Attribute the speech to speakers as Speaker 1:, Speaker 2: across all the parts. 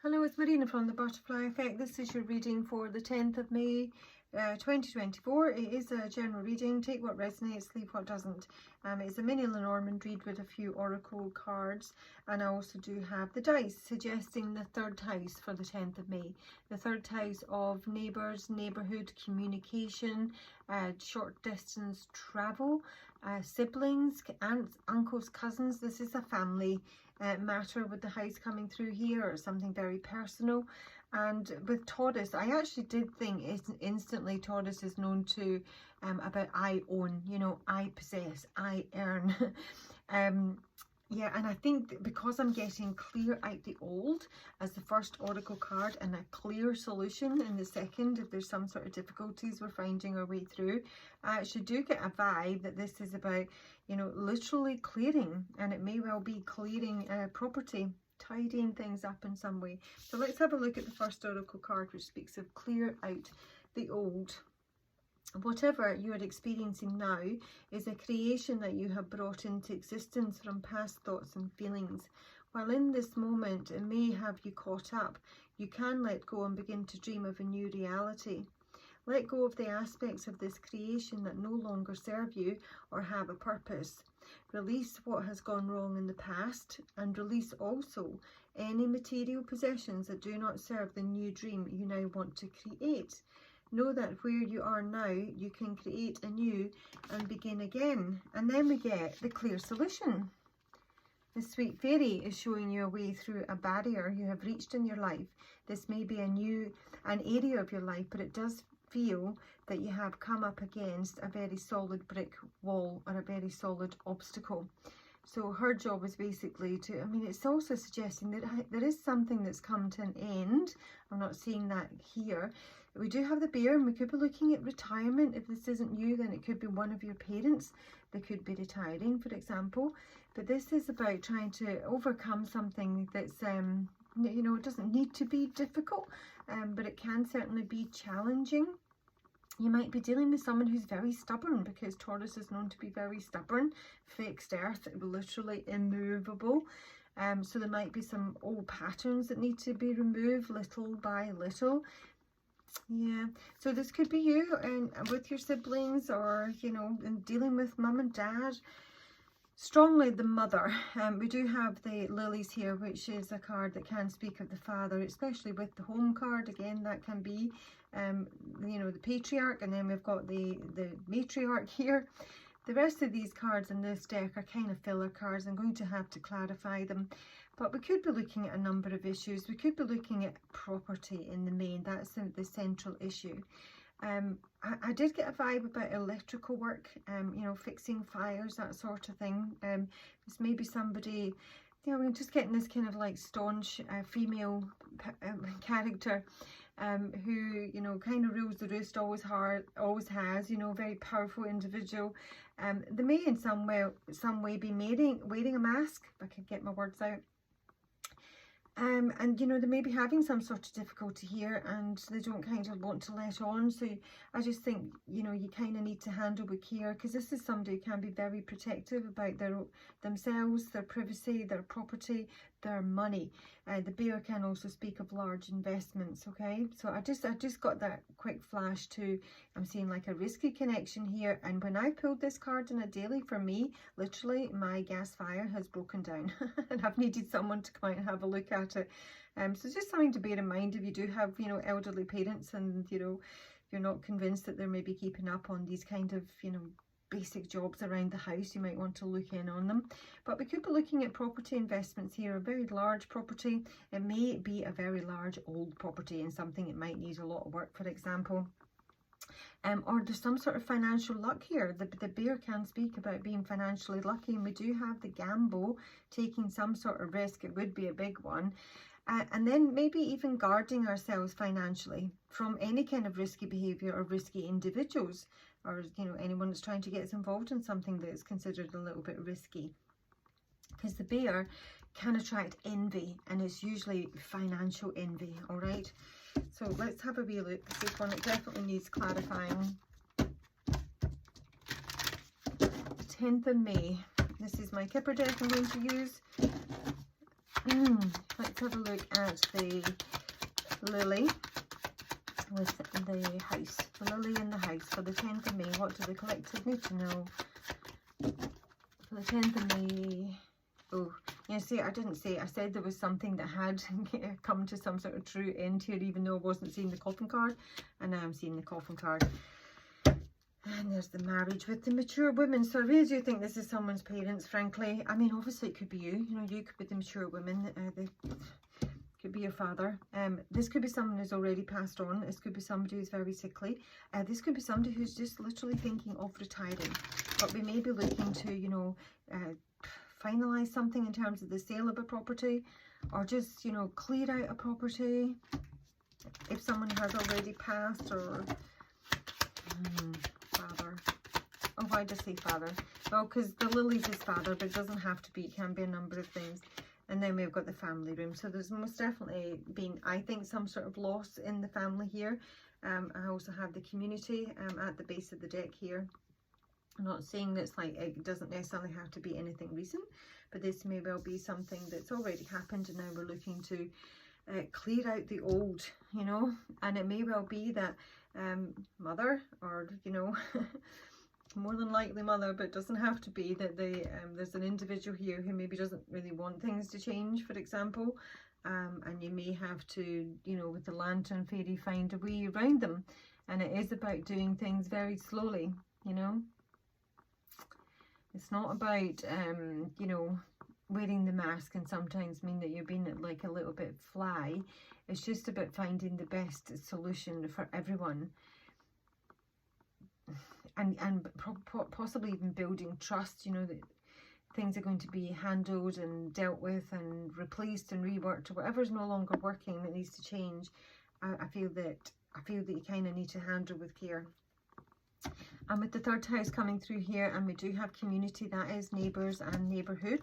Speaker 1: Hello, it's Marina from the Butterfly Effect. This is your reading for the 10th of May 2024. It is a general reading. Take what resonates, leave what doesn't. It's a mini Lenormand read with a few oracle cards, and I also do have the dice suggesting the third house for the 10th of May. The third house of neighbours, neighbourhood, communication, short distance travel, siblings, aunts, uncles, cousins. This is a family matter with the house coming through here, or something very personal. And with Taurus, I actually did think instantly Taurus is known to about I own, you know, I possess, I earn. Yeah, and I think that because I'm getting clear out the old as the first oracle card and a clear solution in the second, if there's some sort of difficulties we're finding our way through, I actually do get a vibe that this is about, you know, literally clearing, and it may well be clearing property, tidying things up in some way. So let's have a look at the first oracle card, which speaks of clear out the old. Whatever you are experiencing now is a creation that you have brought into existence from past thoughts and feelings. While in this moment it may have you caught up, you can let go and begin to dream of a new reality. Let go of the aspects of this creation that no longer serve you or have a purpose. Release what has gone wrong in the past, and release also any material possessions that do not serve the new dream you now want to create. Know that where you are now, you can create anew and begin again. And then we get the clear solution. The sweet fairy is showing you a way through a barrier you have reached in your life. This may be an area of your life, but it does feel that you have come up against a very solid brick wall or a very solid obstacle. So her job is basically to, I mean, it's also suggesting that there is something that's come to an end. I'm not seeing that here. We do have the bear, and we could be looking at retirement. If this isn't you, then it could be one of your parents. They could be retiring, for example. But this is about trying to overcome something that's, you know, it doesn't need to be difficult, but it can certainly be challenging. You might be dealing with someone who's very stubborn, because Taurus is known to be very stubborn, fixed earth, literally immovable. So there might be some old patterns that need to be removed little by little. Yeah, so this could be you and with your siblings, or, you know, in dealing with mum and dad. Strongly the mother. We do have the lilies here, which is a card that can speak of the father, especially with the home card. Again, that can be, you know, the patriarch, and then we've got the matriarch here. The rest of these cards in this deck are kind of filler cards. I'm going to have to clarify them. But we could be looking at a number of issues. We could be looking at property in the main. That's the central issue. I did get a vibe about electrical work, you know, fixing fires, that sort of thing. This may be somebody, you know, we're just getting this kind of like staunch female character who, you know, kind of rules the roost, always has, you know, very powerful individual. They may in some way be wearing a mask, if I could get my words out. And, you know, they may be having some sort of difficulty here, and they don't kind of want to let on. So I just think, you know, you kind of need to handle with care, because this is somebody who can be very protective about themselves, their privacy, their property, their money. The bear can also speak of large investments. Okay, so I just got that quick flash to, I'm seeing like a risky connection here. And when I pulled this card in a daily, for me, literally my gas fire has broken down and I've needed someone to come out and have a look at it. So just something to bear in mind if you do have, you know, elderly parents, and, you know, you're not convinced that they're maybe keeping up on these kind of, you know, basic jobs around the house. You might want to look in on them. But we could be looking at property investments here, a very large property. It may be a very large old property and something it might need a lot of work, for example. Or there's some sort of financial luck here. The bear can speak about being financially lucky, and we do have the gamble, taking some sort of risk. It would be a big one. And then maybe even guarding ourselves financially from any kind of risky behaviour or risky individuals, or, you know, anyone that's trying to get us involved in something that's considered a little bit risky. Because the bear can attract envy, and it's usually financial envy. All right, so let's have a wee look. This one, it definitely needs clarifying. 10th of May. This is my Kipper deck I'm going to use. Let's have a look at the lily with the house. The lily in the house for the 10th of May. What do the collective need to know for the 10th of May? Oh, yeah, see, I didn't say, I said there was something that had come to some sort of true end here, even though I wasn't seeing the coffin card, and now I'm seeing the coffin card. And there's the marriage with the mature women. So I really do think this is someone's parents, frankly. I mean, obviously it could be you. You know, you could be the mature women. They could be your father. This could be someone who's already passed on. This could be somebody who's very sickly. This could be somebody who's just literally thinking of retiring. But we may be looking to, you know, finalise something in terms of the sale of a property. Or just, you know, clear out a property. If someone has already passed or... father. Oh, why does I say father? Oh, because the lily's his father, but it doesn't have to be. It can be a number of things. And then we've got the family room. So there's most definitely been, I think, some sort of loss in the family here. I also have the community at the base of the deck here. I'm not saying that it's like, it doesn't necessarily have to be anything recent, but this may well be something that's already happened and now we're looking to clear out the old, you know. And it may well be that mother, or, you know, more than likely mother, but it doesn't have to be, that there's an individual here who maybe doesn't really want things to change, for example, and you may have to, you know, with the lantern fairy, find a way around them. And it is about doing things very slowly, you know. It's not about you know, wearing the mask and sometimes mean that you're being like a little bit fly. It's just about finding the best solution for everyone, and possibly even building trust, you know, that things are going to be handled and dealt with and replaced and reworked, or whatever's no longer working that needs to change. I feel that you kind of need to handle with care. And with the third house coming through here, and we do have community, that is neighbours and neighbourhood.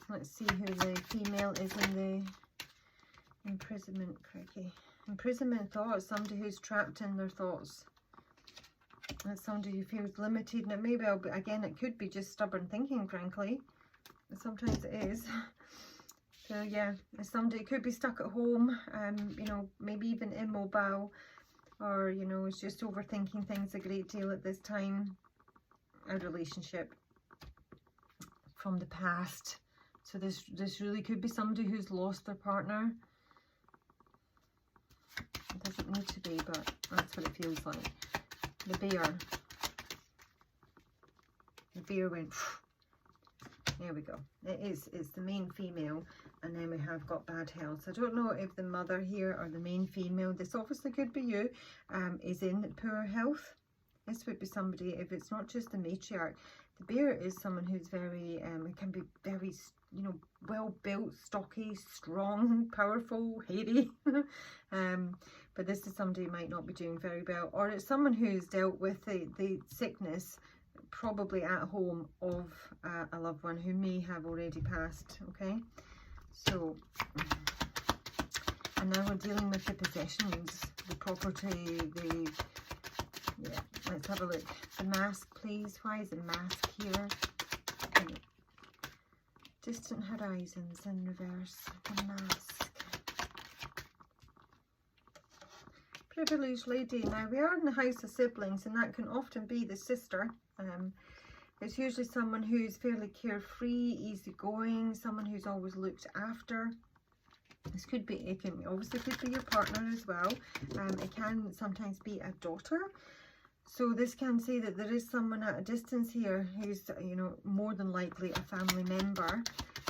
Speaker 1: Let's see who the female is in the imprisonment. Crikey. Imprisonment thoughts, somebody who's trapped in their thoughts. That's somebody who feels limited, and it may well be, again, it could be just stubborn thinking, frankly. Sometimes it is. So yeah, it's somebody, it could be stuck at home, you know, maybe even immobile, or, you know, is just overthinking things a great deal at this time. A relationship from the past. So this really could be somebody who's lost their partner. It doesn't need to be, but that's what it feels like. The bear. The bear went, there we go. It's the main female, and then we have got bad health. I don't know if the mother here or the main female, this obviously could be you, is in poor health. This would be somebody, if it's not just the matriarch. The bear is someone who's very, it can be very, you know, well built, stocky, strong, powerful, hairy. But this is somebody who might not be doing very well, or it's someone who's dealt with the sickness, probably at home, of a loved one who may have already passed. Okay, so, and now we're dealing with the possessions, the property, the, yeah, let's have a look. The mask, please. Why is the mask here? Distant horizons in reverse. The mask. Privileged lady. Now we are in the house of siblings, and that can often be the sister. It's usually someone who's fairly carefree, easygoing, someone who's always looked after. This could be, it can obviously could be your partner as well. It can sometimes be a daughter. So this can say that there is someone at a distance here who's, you know, more than likely a family member.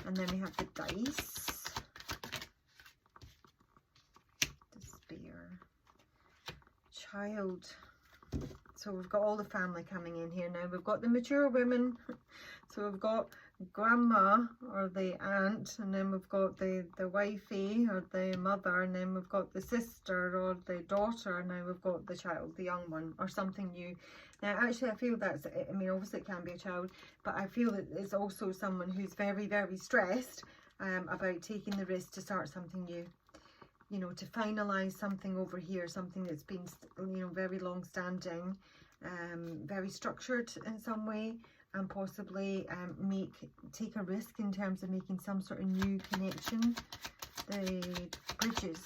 Speaker 1: And then we have the dice. Despair. Child. So we've got all the family coming in here now. We've got the mature women. So we've got grandma or the aunt, and then we've got the wifey or the mother, and then we've got the sister or the daughter, and now we've got the child, the young one, or something new. Now actually I feel that's, I mean, obviously it can be a child, but I feel that it's also someone who's very, very stressed about taking the risk to start something new. You know, to finalise something over here, something that's been, you know, very long standing, very structured in some way, and possibly take a risk in terms of making some sort of new connection. The bridges,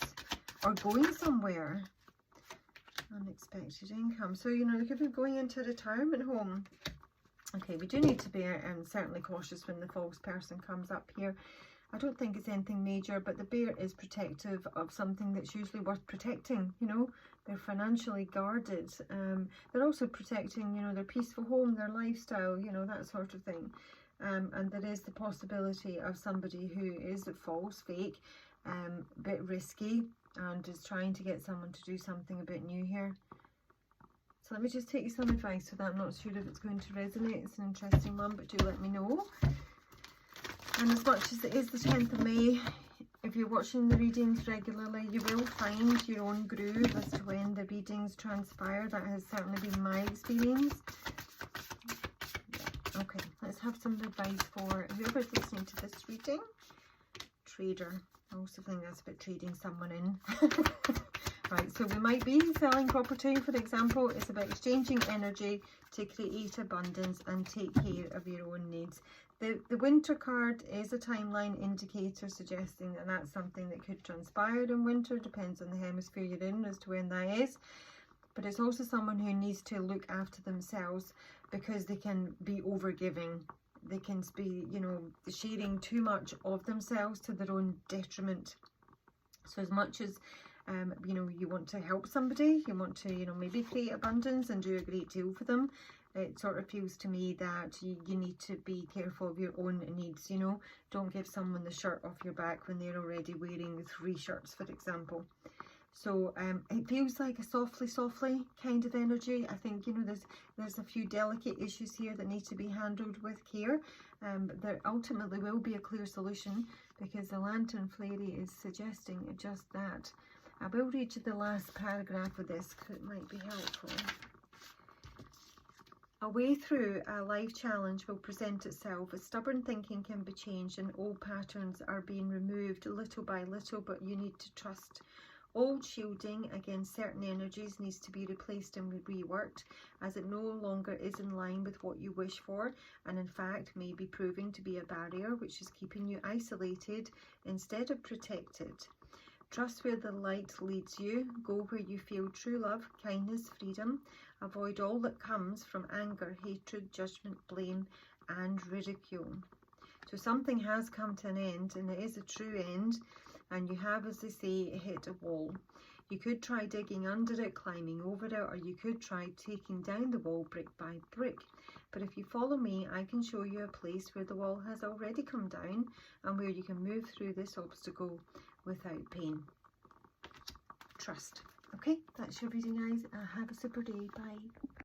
Speaker 1: or going somewhere. Unexpected income. So, you know, they could be going into a retirement home. Okay, we do need to be certainly cautious when the false person comes up here. I don't think it's anything major, but the bear is protective of something that's usually worth protecting, you know. They're financially guarded. They're also protecting, you know, their peaceful home, their lifestyle, you know, that sort of thing. And there is the possibility of somebody who is false, fake, a bit risky, and is trying to get someone to do something a bit new here. So let me just take you some advice for that. I'm not sure if it's going to resonate. It's an interesting one, but do let me know. And as much as it is the 10th of May, if you're watching the readings regularly, you will find your own groove as to when the readings transpire. That has certainly been my experience. Okay, let's have some advice for whoever's listening to this reading. Trader. I also think that's about trading someone in. Right, so we might be selling property, for example. It's about exchanging energy to create abundance and take care of your own needs. The winter card is a timeline indicator suggesting that that's something that could transpire in winter. Depends on the hemisphere you're in as to when that is. But it's also someone who needs to look after themselves, because they can be overgiving. They can be, you know, sharing too much of themselves to their own detriment. So as much as, you know, you want to help somebody, you want to, you know, maybe create abundance and do a great deal for them, it sort of feels to me that you need to be careful of your own needs, you know. Don't give someone the shirt off your back when they're already wearing 3 shirts, for example. So it feels like a softly kind of energy. I think, you know, there's a few delicate issues here that need to be handled with care. But there ultimately will be a clear solution, because the Lantern Fairy is suggesting just that. I will read you the last paragraph of this because it might be helpful. A way through a life challenge will present itself. As stubborn thinking can be changed and old patterns are being removed little by little, but you need to trust. Old shielding against certain energies needs to be replaced and reworked, as it no longer is in line with what you wish for, and in fact may be proving to be a barrier which is keeping you isolated instead of protected. Trust where the light leads you. Go where you feel true love, kindness, freedom. Avoid all that comes from anger, hatred, judgment, blame, and ridicule. So something has come to an end, and it is a true end. And you have, as they say, hit a wall. You could try digging under it, climbing over it, or you could try taking down the wall brick by brick. But if you follow me, I can show you a place where the wall has already come down and where you can move through this obstacle without pain. Trust. Okay, that's your reading, guys. Have a super day. Bye.